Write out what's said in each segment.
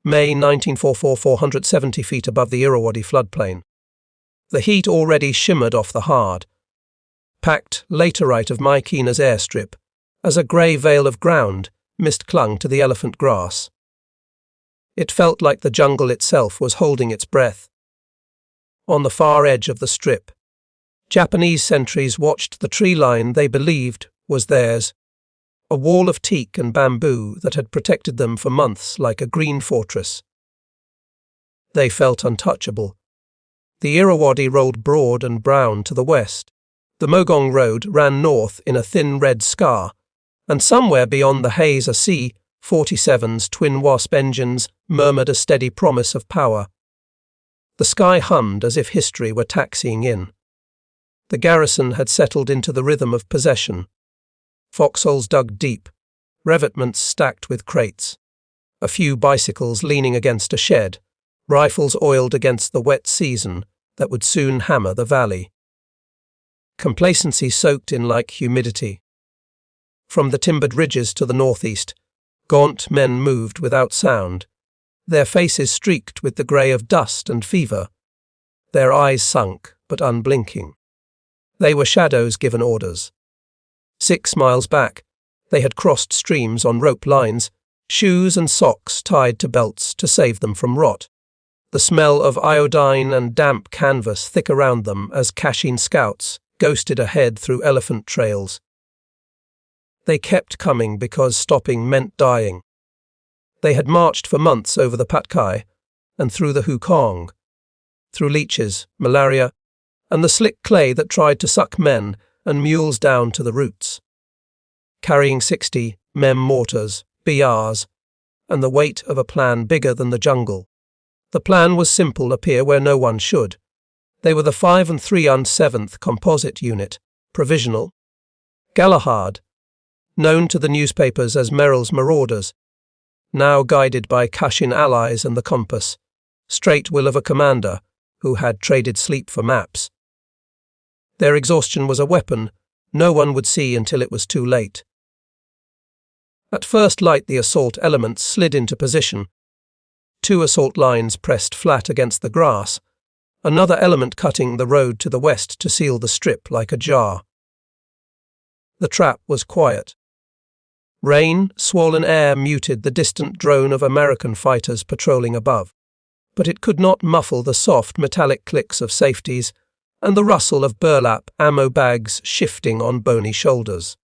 May 1944, 470 feet above the Irrawaddy floodplain. The heat already shimmered off the hard, packed laterite of Maikina's airstrip. As a grey veil of ground, mist clung to the elephant grass. It felt like the jungle itself was holding its breath. On the far edge of the strip, Japanese sentries watched the tree line they believed was theirs, a wall of teak and bamboo that had protected them for months like a green fortress. They felt untouchable. The Irrawaddy rolled broad and brown to the west. The Mogong Road ran north in a thin red scar, and somewhere beyond the haze a C-47's twin Wasp engines murmured a steady promise of power. The sky hummed as if history were taxiing in. The garrison had settled into the rhythm of possession. Foxholes dug deep, revetments stacked with crates, a few bicycles leaning against a shed, rifles oiled against the wet season that would soon hammer the valley. Complacency soaked in like humidity. From the timbered ridges to the northeast, gaunt men moved without sound, their faces streaked with the grey of dust and fever, their eyes sunk but unblinking. They were shadows given orders. 6 miles back, they had crossed streams on rope lines, shoes and socks tied to belts to save them from rot. The smell of iodine and damp canvas thick around them as Kashin scouts ghosted ahead through elephant trails. They kept coming because stopping meant dying. They had marched for months over the Patkai and through the Hukong, through leeches, malaria, and the slick clay that tried to suck men and mules down to the roots. Carrying 60 MEM mortars, BRs, and the weight of a plan bigger than the jungle. The plan was simple: appear where no one should. They were the 5 3/7 Composite Unit, provisional. Galahad, known to the newspapers as Merrill's Marauders, now guided by Kashin allies and the compass, straight will of a commander who had traded sleep for maps. Their exhaustion was a weapon no one would see until it was too late. At first light, the assault elements slid into position. 2 assault lines pressed flat against the grass, another element cutting the road to the west to seal the strip like a jar. The trap was quiet. Rain, swollen air muted the distant drone of American fighters patrolling above, but it could not muffle the soft metallic clicks of safeties and the rustle of burlap ammo bags shifting on bony shoulders.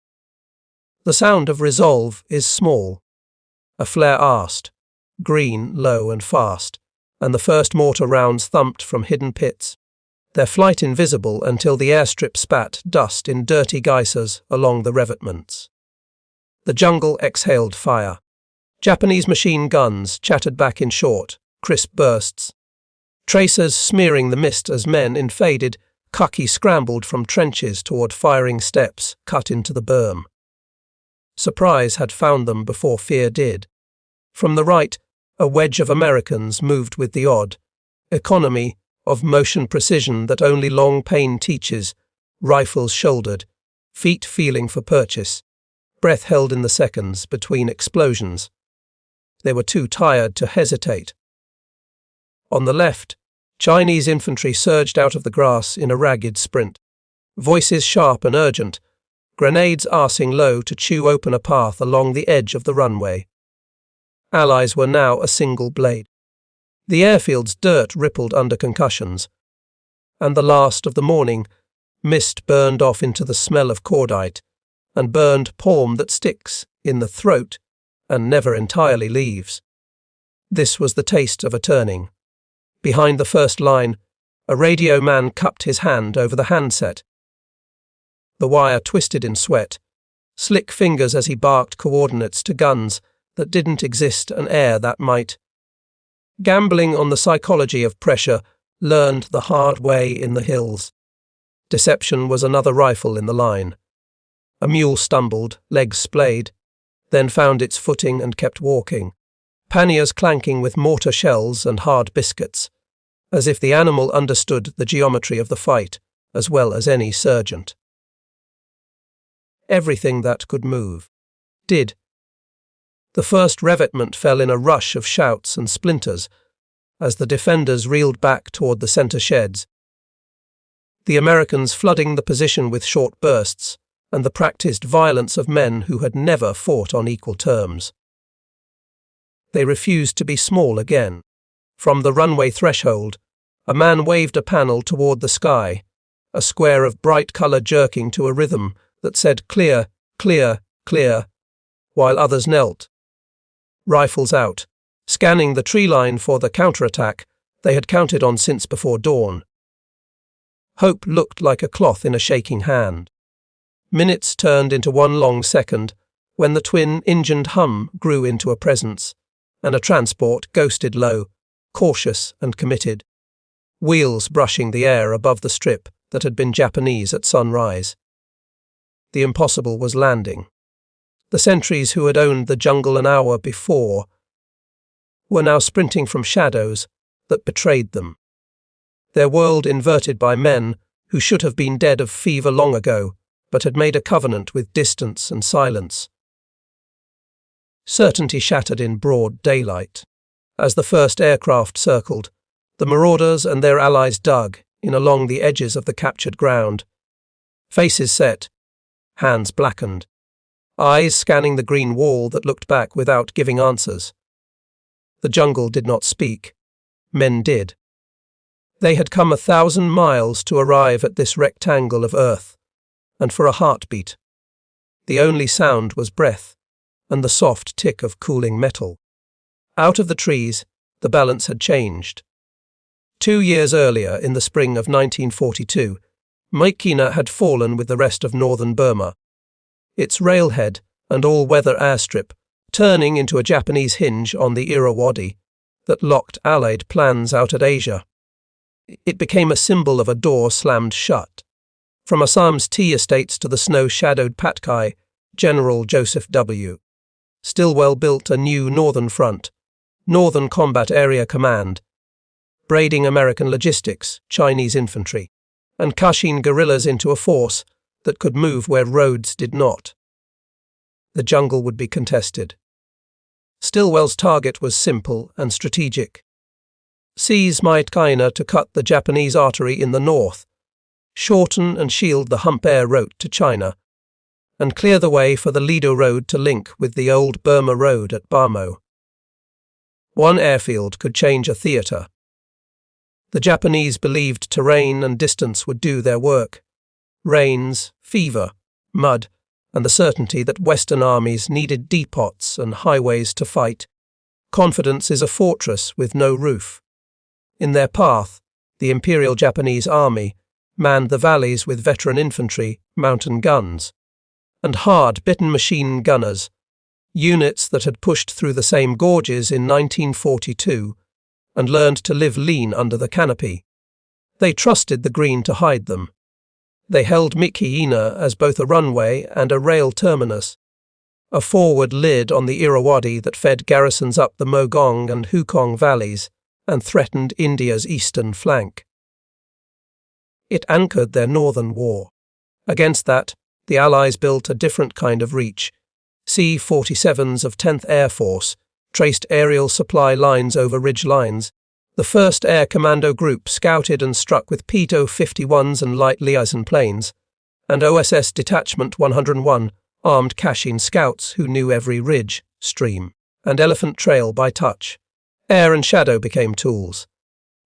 The sound of resolve is small. A flare asked, green, low and fast, and the first mortar rounds thumped from hidden pits, their flight invisible until the airstrip spat dust in dirty geysers along the revetments. The jungle exhaled fire. Japanese machine guns chattered back in short, crisp bursts. Tracers smearing the mist as men in faded khaki scrambled from trenches toward firing steps cut into the berm. Surprise had found them before fear did. From the right, a wedge of Americans moved with the odd economy of motion precision that only long pain teaches, rifles shouldered, feet feeling for purchase, breath held in the seconds between explosions. They were too tired to hesitate. On the left, Chinese infantry surged out of the grass in a ragged sprint, voices sharp and urgent, grenades arsing low to chew open a path along the edge of the runway. Allies were now a single blade. The airfield's dirt rippled under concussions, and the last of the morning, mist burned off into the smell of cordite and burned palm that sticks in the throat and never entirely leaves. This was the taste of a turning. Behind the first line, a radio man cupped his hand over the handset. The wire twisted in sweat, slick fingers as he barked coordinates to guns that didn't exist and air that might. Gambling on the psychology of pressure, learned the hard way in the hills. Deception was another rifle in the line. A mule stumbled, legs splayed, then found its footing and kept walking, panniers clanking with mortar shells and hard biscuits, as if the animal understood the geometry of the fight as well as any sergeant. Everything that could move did. The first revetment fell in a rush of shouts and splinters as the defenders reeled back toward the center sheds, the Americans flooding the position with short bursts and the practiced violence of men who had never fought on equal terms. They refused to be small again. From the runway threshold, a man waved a panel toward the sky, a square of bright color jerking to a rhythm that said clear, clear, clear, while others knelt, rifles out, scanning the tree line for the counterattack they had counted on since before dawn. Hope looked like a cloth in a shaking hand. Minutes turned into one long second when the twin-engined hum grew into a presence, and a transport ghosted low, cautious and committed, wheels brushing the air above the strip that had been Japanese at sunrise. The impossible was landing. The sentries who had owned the jungle an hour before were now sprinting from shadows that betrayed them, their world inverted by men who should have been dead of fever long ago, but had made a covenant with distance and silence. Certainty shattered in broad daylight. As the first aircraft circled, the Marauders and their allies dug in along the edges of the captured ground. Faces set, hands blackened, eyes scanning the green wall that looked back without giving answers. The jungle did not speak. Men did. They had come 1,000 miles to arrive at this rectangle of earth, and for a heartbeat. The only sound was breath and the soft tick of cooling metal. Out of the trees, the balance had changed. 2 years earlier, in the spring of 1942, Myitkyina had fallen with the rest of northern Burma, its railhead and all-weather airstrip turning into a Japanese hinge on the Irrawaddy that locked Allied plans out at Asia. It became a symbol of a door slammed shut. From Assam's tea estates to the snow-shadowed Patkai, General Joseph W. Stilwell built a new Northern Front, Northern Combat Area Command, braiding American logistics, Chinese infantry, and Kachin guerrillas into a force that could move where roads did not. The jungle would be contested. Stilwell's target was simple and strategic. Seize Myitkyina to cut the Japanese artery in the north, shorten and shield the Hump Air route to China, and clear the way for the Lido Road to link with the old Burma Road at Bamo. One airfield could change a theatre. The Japanese believed terrain and distance would do their work. Rains, fever, mud, and the certainty that Western armies needed depots and highways to fight. Confidence is a fortress with no roof. In their path, the Imperial Japanese Army manned the valleys with veteran infantry, mountain guns, and hard-bitten machine gunners, units that had pushed through the same gorges in 1942 and learned to live lean under the canopy. They trusted the green to hide them. They held Myitkyina as both a runway and a rail terminus, a forward lid on the Irrawaddy that fed garrisons up the Mogong and Hukong valleys and threatened India's eastern flank. It anchored their northern war. Against that, the Allies built a different kind of reach. C-47s of 10th Air Force traced aerial supply lines over ridge lines. The 1st Air Commando Group scouted and struck with P-51s and light liaison planes, and OSS Detachment 101 armed Kachin scouts who knew every ridge, stream, and elephant trail by touch. Air and shadow became tools.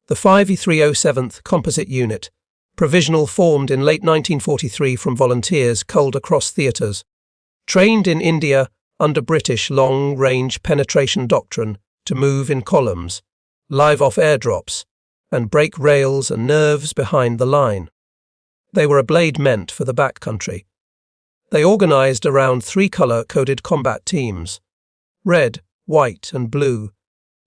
The 5E307th Composite Unit, provisional formed in late 1943 from volunteers culled across theatres, trained in India under British long-range penetration doctrine to move in columns, live off airdrops, and break rails and nerves behind the line. They were a blade meant for the backcountry. They organised around 3 colour-coded combat teams, red, white and blue,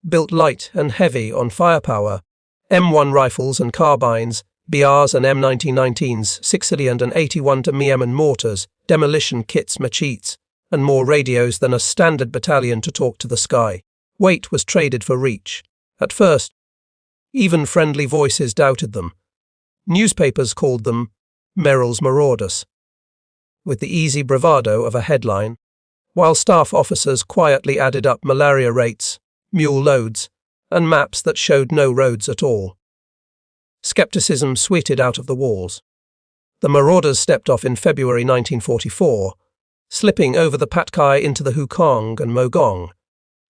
built light and heavy on firepower, M1 rifles and carbines, BRs and M1919s, 6-cylinder and 81 to Miemen mortars, demolition kits, machetes, and more radios than a standard battalion to talk to the sky. Weight was traded for reach. At first, even friendly voices doubted them. Newspapers called them Merrill's Marauders. With the easy bravado of a headline, while staff officers quietly added up malaria rates, mule loads, and maps that showed no roads at all. Skepticism sweated out of the walls. The Marauders stepped off in February 1944, slipping over the Patkai into the Hukong and Mogong,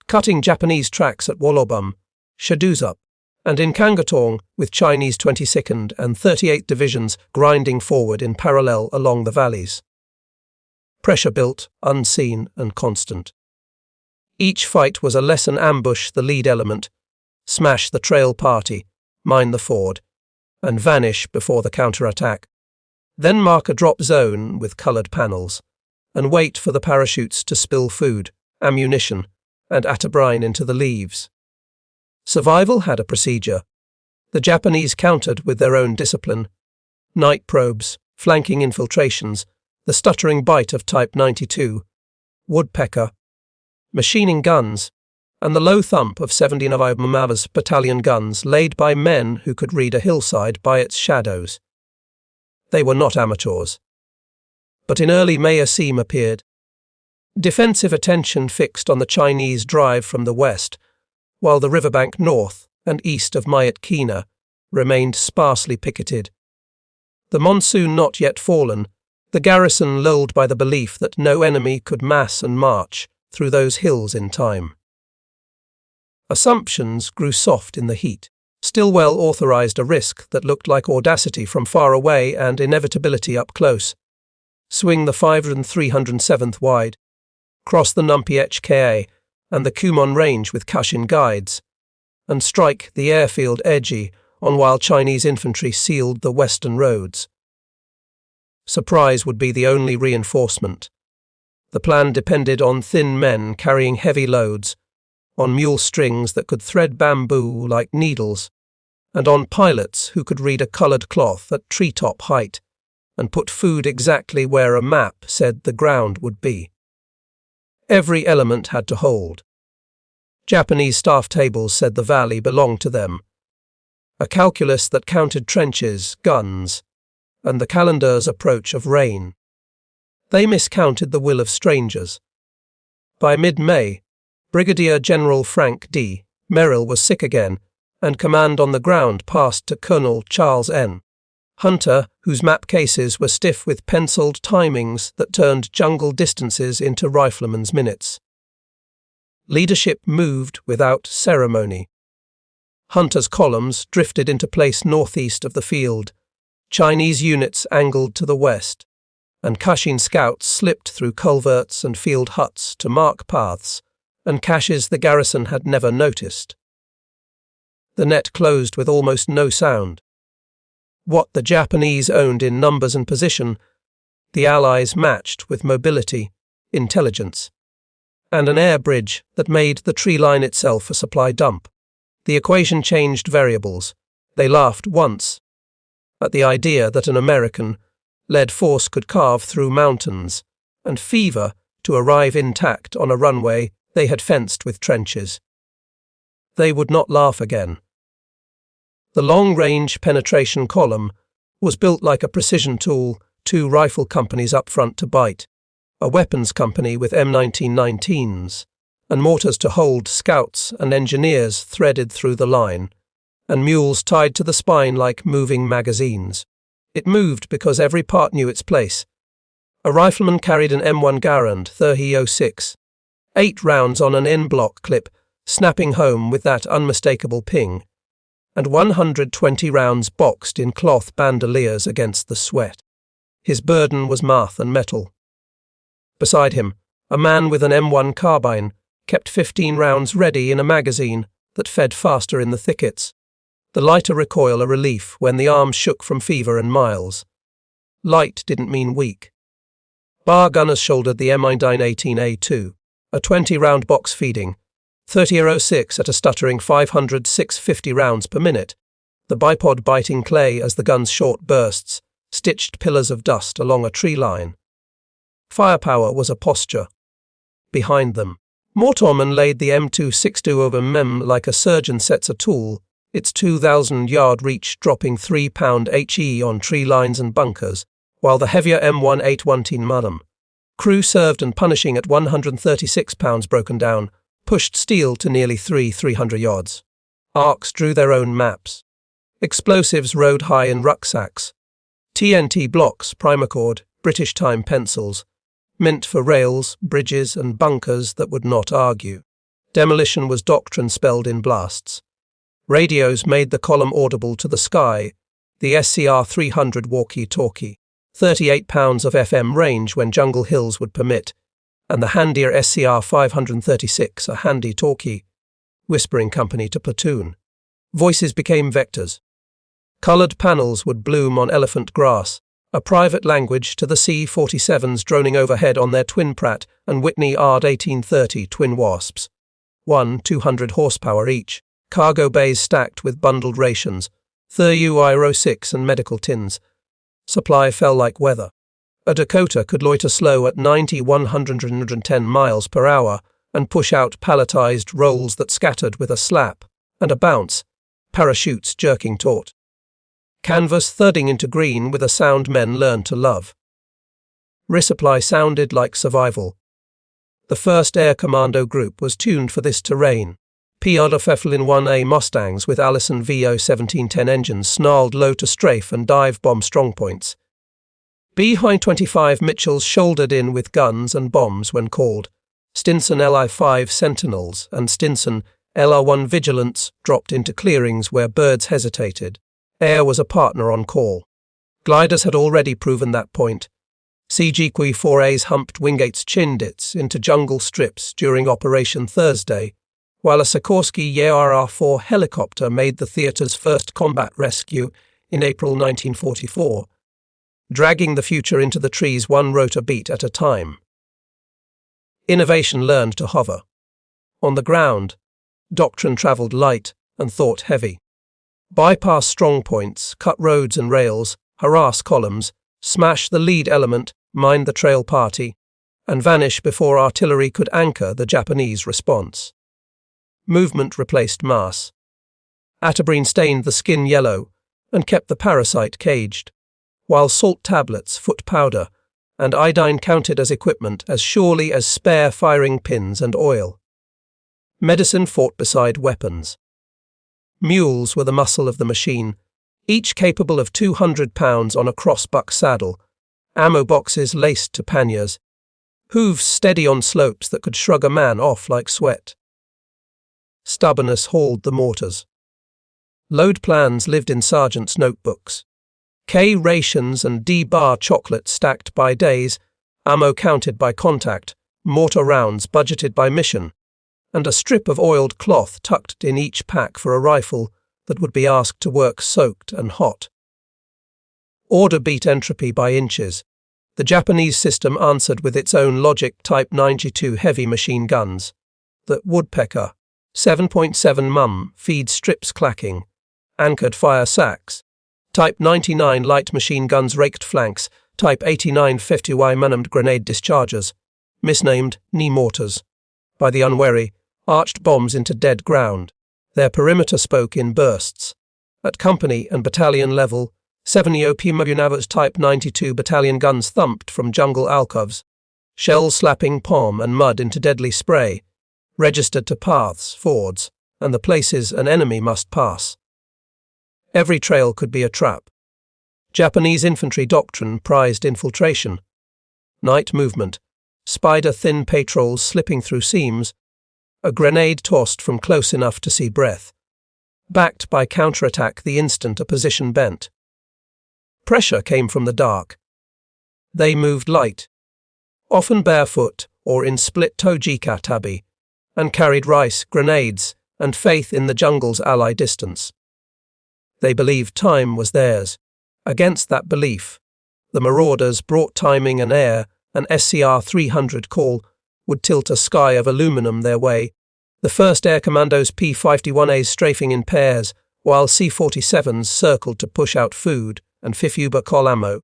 cutting Japanese tracks at Wolobum, Shaduzup, and in Kangatong, with Chinese 22nd and 38th Divisions grinding forward in parallel along the valleys. Pressure built, unseen and constant. Each fight was a lesson: ambush the lead element, smash the trail party, mine the ford, and vanish before the counterattack. Then mark a drop zone with coloured panels, and wait for the parachutes to spill food, ammunition, and atabrine into the leaves. Survival had a procedure. The Japanese countered with their own discipline: night probes, flanking infiltrations, the stuttering bite of Type 92, woodpecker, machining guns, and the low thump of 79 Mama's battalion guns laid by men who could read a hillside by its shadows. They were not amateurs. But in early May a seam appeared. Defensive attention fixed on the Chinese drive from the west, while the riverbank north and east of Myat Kina remained sparsely picketed. The monsoon not yet fallen, the garrison lulled by the belief that no enemy could mass and march through those hills in time. Assumptions grew soft in the heat. Stilwell authorized a risk that looked like audacity from far away and inevitability up close. Swing the 500 and 307th wide, cross the Numpi HKA and the Kumon Range with Kashin guides, and strike the airfield edgy on while Chinese infantry sealed the western roads. Surprise would be the only reinforcement. The plan depended on thin men carrying heavy loads, on mule strings that could thread bamboo like needles, and on pilots who could read a coloured cloth at treetop height and put food exactly where a map said the ground would be. Every element had to hold. Japanese staff tables said the valley belonged to them. A calculus that counted trenches, guns, and the calendar's approach of rain. They miscounted the will of strangers. By mid-May, Brigadier General Frank D. Merrill was sick again, and command on the ground passed to Colonel Charles N. Hunter, whose map cases were stiff with penciled timings that turned jungle distances into riflemen's minutes. Leadership moved without ceremony. Hunter's columns drifted into place northeast of the field, Chinese units angled to the west, and Kashin scouts slipped through culverts and field huts to mark paths and caches the garrison had never noticed. The net closed with almost no sound. What the Japanese owned in numbers and position, the Allies matched with mobility, intelligence, and an air bridge that made the tree line itself a supply dump. The equation changed variables. They laughed once at the idea that an American-led force could carve through mountains and fever to arrive intact on a runway they had fenced with trenches. They would not laugh again. The long-range penetration column was built like a precision tool, 2 rifle companies up front to bite, a weapons company with M1919s, and mortars to hold scouts and engineers threaded through the line, and mules tied to the spine like moving magazines. It moved because every part knew its place. A rifleman carried an M1 Garand 3006, 8 rounds on an N-block clip, snapping home with that unmistakable ping, and 120 rounds boxed in cloth bandoliers against the sweat. His burden was math and metal. Beside him, a man with an M1 carbine kept 15 rounds ready in a magazine that fed faster in the thickets, the lighter recoil a relief when the arms shook from fever and miles. Light didn't mean weak. Bar gunners shouldered the M1918A2, a 20-round box feeding, 30.06 at a stuttering 500-650 rounds per minute, the bipod biting clay as the gun's short bursts stitched pillars of dust along a tree line. Firepower was a posture. Behind them, Mortorman laid the M262 over Mem like a surgeon sets a tool, its 2,000-yard reach dropping 3-pound HE on tree lines and bunkers, while the heavier M1 819 Madam Crew served and punishing at 136 pounds broken down, pushed steel to nearly 300 yards. Arcs drew their own maps. Explosives rode high in rucksacks. TNT blocks, primacord, British time pencils, meant for rails, bridges and bunkers that would not argue. Demolition was doctrine spelled in blasts. Radios made the column audible to the sky, the SCR 300 walkie-talkie, 38 pounds of FM range when jungle hills would permit, and the handier SCR 536, a handy talkie, whispering company to platoon. Voices became vectors. Coloured panels would bloom on elephant grass, a private language to the C-47s droning overhead on their twin Pratt and Whitney ARD 1830 twin Wasps. 200 horsepower each, cargo bays stacked with bundled rations, Thur-UIRO-6 and medical tins. Supply fell like weather. A Dakota could loiter slow at 90-110 miles per hour and push out palletized rolls that scattered with a slap and a bounce, parachutes jerking taut. Canvas thudding into green with a sound men learned to love. Resupply sounded like survival. The 1st Air Commando Group was tuned for this terrain. PRFFLin 1A Mustangs with Allison VO 1710 engines snarled low to strafe and dive bomb strongpoints. B-25 Mitchells shouldered in with guns and bombs when called. Stinson LI-5 Sentinels and Stinson LR-1 Vigilants dropped into clearings where birds hesitated. Air was a partner on call. Gliders had already proven that point. CGQ-4As humped Wingate's Chindits into jungle strips during Operation Thursday, while a Sikorsky YRR-4 helicopter made the theatre's first combat rescue in April 1944, dragging the future into the trees one rotor beat at a time. Innovation learned to hover. On the ground, doctrine travelled light and thought heavy. Bypass strong points, cut roads and rails, harass columns, smash the lead element, mine the trail party, and vanish before artillery could anchor the Japanese response. Movement replaced mass. Atabrine stained the skin yellow and kept the parasite caged, while salt tablets, foot powder, and iodine counted as equipment as surely as spare firing pins and oil. Medicine fought beside weapons. Mules were the muscle of the machine, each capable of 200 pounds on a crossbuck saddle, ammo boxes laced to panniers, hooves steady on slopes that could shrug a man off like sweat. Stubbornness hauled the mortars. Load plans lived in sergeants' notebooks. K rations and D-bar chocolate stacked by days, ammo counted by contact, mortar rounds budgeted by mission, and a strip of oiled cloth tucked in each pack for a rifle that would be asked to work soaked and hot. Order beat entropy by inches. The Japanese system answered with its own logic Type 92 heavy machine guns. The Woodpecker, 7.7 mum, feed strips clacking, anchored fire sacks. Type 99 light machine guns raked flanks, Type 89 50Y manned grenade dischargers, misnamed knee mortars, by the unwary, arched bombs into dead ground. Their perimeter spoke in bursts. At company and battalion level, 70 OP Mabunava's Type 92 battalion guns thumped from jungle alcoves, shells slapping palm and mud into deadly spray, registered to paths, fords, and the places an enemy must pass. Every trail could be a trap. Japanese infantry doctrine prized infiltration. Night movement, spider-thin patrols slipping through seams, a grenade tossed from close enough to see breath, backed by counterattack the instant a position bent. Pressure came from the dark. They moved light, often barefoot or in split-toe jika tabi, and carried rice, grenades, and faith in the jungle's ally distance. They believed time was theirs. Against that belief, the Marauders brought timing and air, an SCR 300 call would tilt a sky of aluminum their way, the 1st Air Commandos P-51As strafing in pairs, while C-47s circled to push out food and Fifuba col ammo,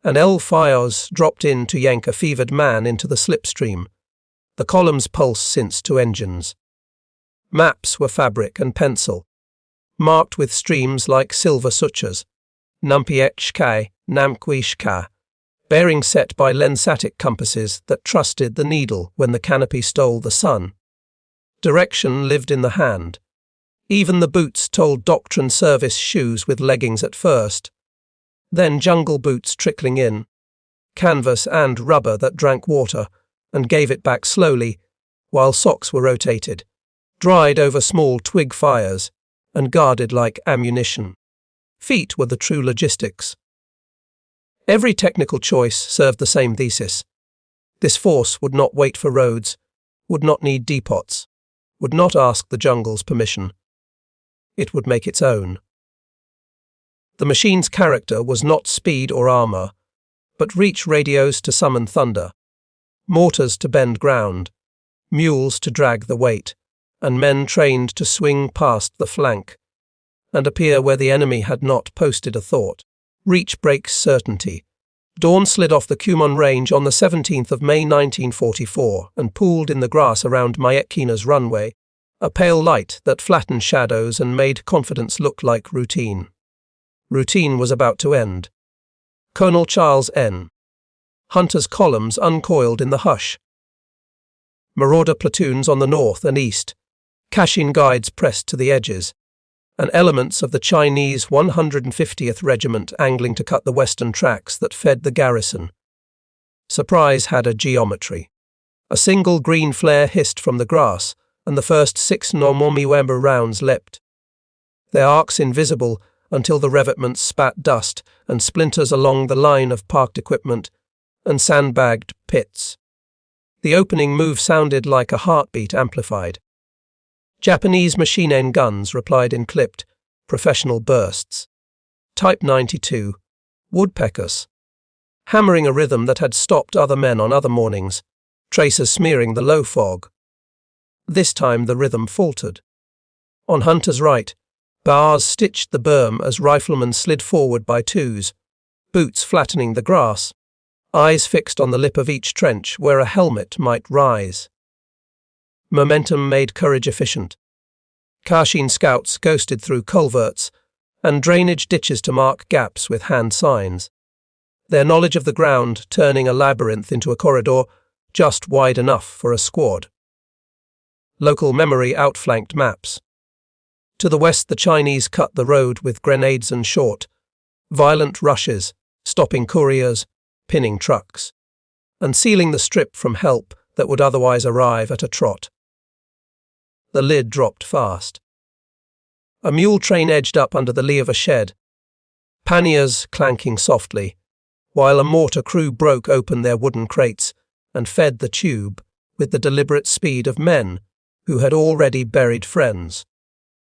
and L-Fios dropped in to yank a fevered man into the slipstream, the column's pulse since to engines. Maps were fabric and pencil, marked with streams like silver sutures, Numpiechkai, Namquishka, bearing set by lensatic compasses that trusted the needle when the canopy stole the sun. Direction lived in the hand. Even the boots told doctrine service shoes with leggings at first. Then jungle boots trickling in, canvas and rubber that drank water and gave it back slowly, while socks were rotated, dried over small twig fires, and guarded like ammunition. Feet were the true logistics. Every technical choice served the same thesis. This force would not wait for roads, would not need depots, would not ask the jungle's permission. It would make its own. The machine's character was not speed or armor, but reach radios to summon thunder, mortars to bend ground, mules to drag the weight, and men trained to swing past the flank and appear where the enemy had not posted a thought. Reach breaks certainty. Dawn slid off the Kumon Range on the 17th of May 1944 and pooled in the grass around Myekina's runway, a pale light that flattened shadows and made confidence look like routine. Routine was about to end. Colonel Charles N. Hunter's columns uncoiled in the hush. Marauder platoons on the north and east, Kashin guides pressed to the edges, and elements of the Chinese 150th Regiment angling to cut the western tracks that fed the garrison. Surprise had a geometry. A single green flare hissed from the grass, and the first 6 Nomomiwember rounds leapt. Their arcs invisible until the revetments spat dust and splinters along the line of parked equipment and sandbagged pits. The opening move sounded like a heartbeat amplified. Japanese machine-gun guns replied in clipped, professional bursts. Type 92, woodpeckers, hammering a rhythm that had stopped other men on other mornings, tracers smearing the low fog. This time the rhythm faltered. On Hunter's right, bars stitched the berm as riflemen slid forward by twos, boots flattening the grass, eyes fixed on the lip of each trench where a helmet might rise. Momentum made courage efficient. Kashin scouts ghosted through culverts and drainage ditches to mark gaps with hand signs, their knowledge of the ground turning a labyrinth into a corridor just wide enough for a squad. Local memory outflanked maps. To the west, the Chinese cut the road with grenades and short, violent rushes, stopping couriers, pinning trucks, and sealing the strip from help that would otherwise arrive at a trot. The lid dropped fast. A mule train edged up under the lee of a shed, panniers clanking softly, while a mortar crew broke open their wooden crates and fed the tube with the deliberate speed of men who had already buried friends.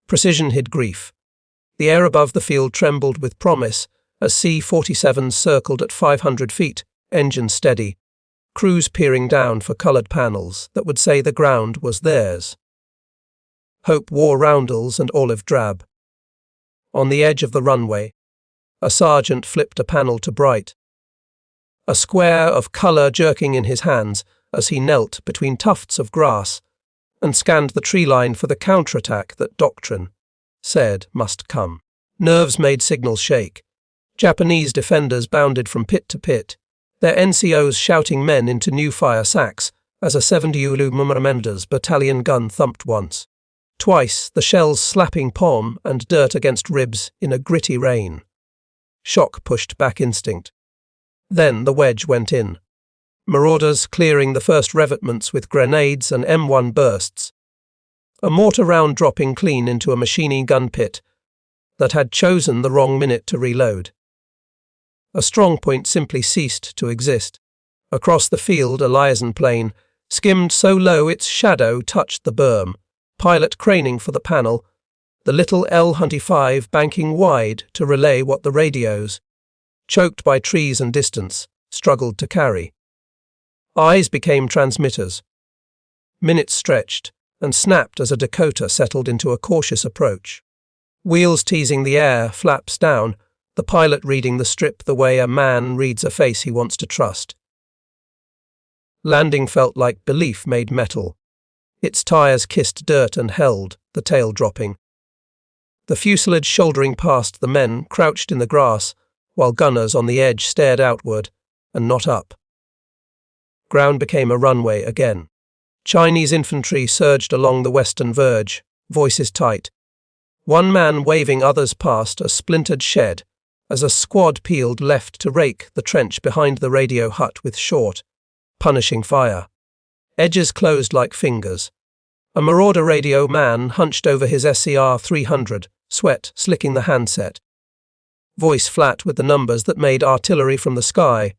Precision hid grief. The air above the field trembled with promise as C-47s circled at 500 feet, engine steady, crews peering down for coloured panels that would say the ground was theirs. Hope wore roundels and olive drab. On the edge of the runway, a sergeant flipped a panel to bright, a square of colour jerking in his hands as he knelt between tufts of grass and scanned the tree line for the counterattack that doctrine said must come. Nerves made signals shake. Japanese defenders bounded from pit to pit, their NCOs shouting men into new fire sacks as a 70 Ulu Marauders battalion gun thumped once. Twice, the shells slapping palm and dirt against ribs in a gritty rain. Shock pushed back instinct. Then the wedge went in. Marauders clearing the first revetments with grenades and M1 bursts. A mortar round dropping clean into a machine gun pit that had chosen the wrong minute to reload. A strong point simply ceased to exist. Across the field, a liaison plane skimmed so low its shadow touched the berm, pilot craning for the panel, the little L-25 banking wide to relay what the radios, choked by trees and distance, struggled to carry. Eyes became transmitters. Minutes stretched and snapped as a Dakota settled into a cautious approach. Wheels teasing the air, flaps down, the pilot reading the strip the way a man reads a face he wants to trust. Landing felt like belief made metal. Its tires kissed dirt and held, the tail dropping. The fuselage shouldering past the men crouched in the grass, while gunners on the edge stared outward, and not up. Ground became a runway again. Chinese infantry surged along the western verge, voices tight. One man waving others past a splintered shed as a squad peeled left to rake the trench behind the radio hut with short, punishing fire. Edges closed like fingers. A Marauder radio man hunched over his SCR 300, sweat slicking the handset. Voice flat with the numbers that made artillery from the sky.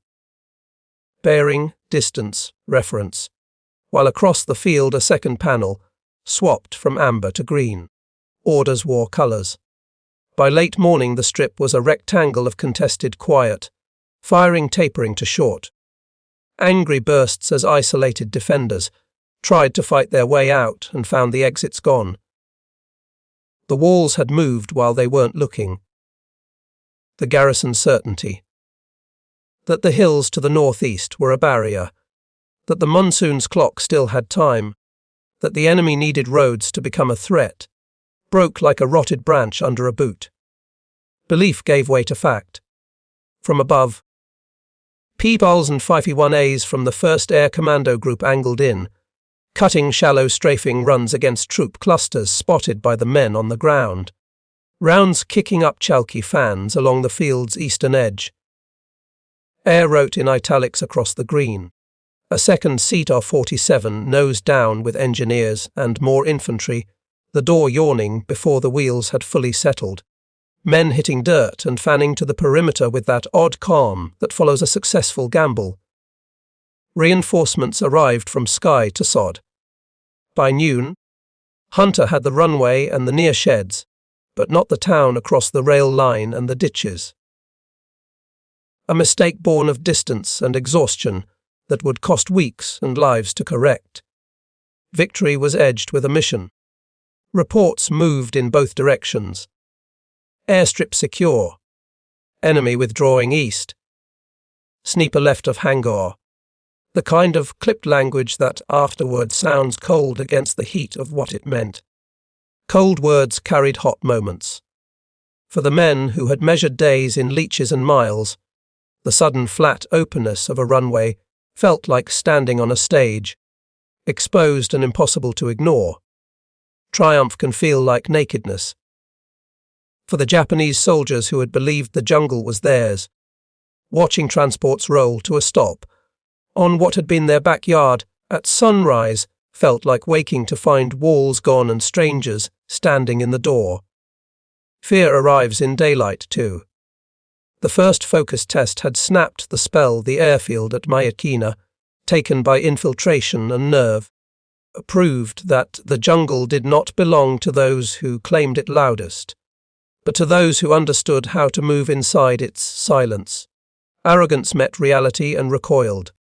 Bearing, distance, reference. While across the field a second panel swapped from amber to green. Orders wore colours. By late morning the strip was a rectangle of contested quiet, firing tapering to short. Angry bursts as isolated defenders tried to fight their way out and found the exits gone. The walls had moved while they weren't looking. The garrison's certainty. That the hills to the northeast were a barrier. That the monsoon's clock still had time. That the enemy needed roads to become a threat. Broke like a rotted branch under a boot. Belief gave way to fact. From above, P-Bulls and 5E1As from the 1st Air Commando Group angled in, cutting shallow strafing runs against troop clusters spotted by the men on the ground. Rounds kicking up chalky fans along the field's eastern edge. Air wrote in italics across the green. A second CETAR 47 nosed down with engineers and more infantry, the door yawning before the wheels had fully settled. Men hitting dirt and fanning to the perimeter with that odd calm that follows a successful gamble. Reinforcements arrived from sky to sod. By noon, Hunter had the runway and the near sheds, but not the town across the rail line and the ditches. A mistake born of distance and exhaustion that would cost weeks and lives to correct. Victory was edged with omission. Reports moved in both directions. Airstrip secure. Enemy withdrawing east. Sniper left of hangar. The kind of clipped language that afterward sounds cold against the heat of what it meant. Cold words carried hot moments. For the men who had measured days in leaches and miles, the sudden flat openness of a runway felt like standing on a stage, exposed and impossible to ignore. Triumph can feel like nakedness. For the Japanese soldiers who had believed the jungle was theirs, watching transports roll to a stop on what had been their backyard at sunrise felt like waking to find walls gone and strangers standing in the door. Fear arrives in daylight too. The first focus test had snapped the spell the airfield at Myitkyina, taken by infiltration and nerve, proved that the jungle did not belong to those who claimed it loudest, but to those who understood how to move inside its silence. Arrogance met reality and recoiled.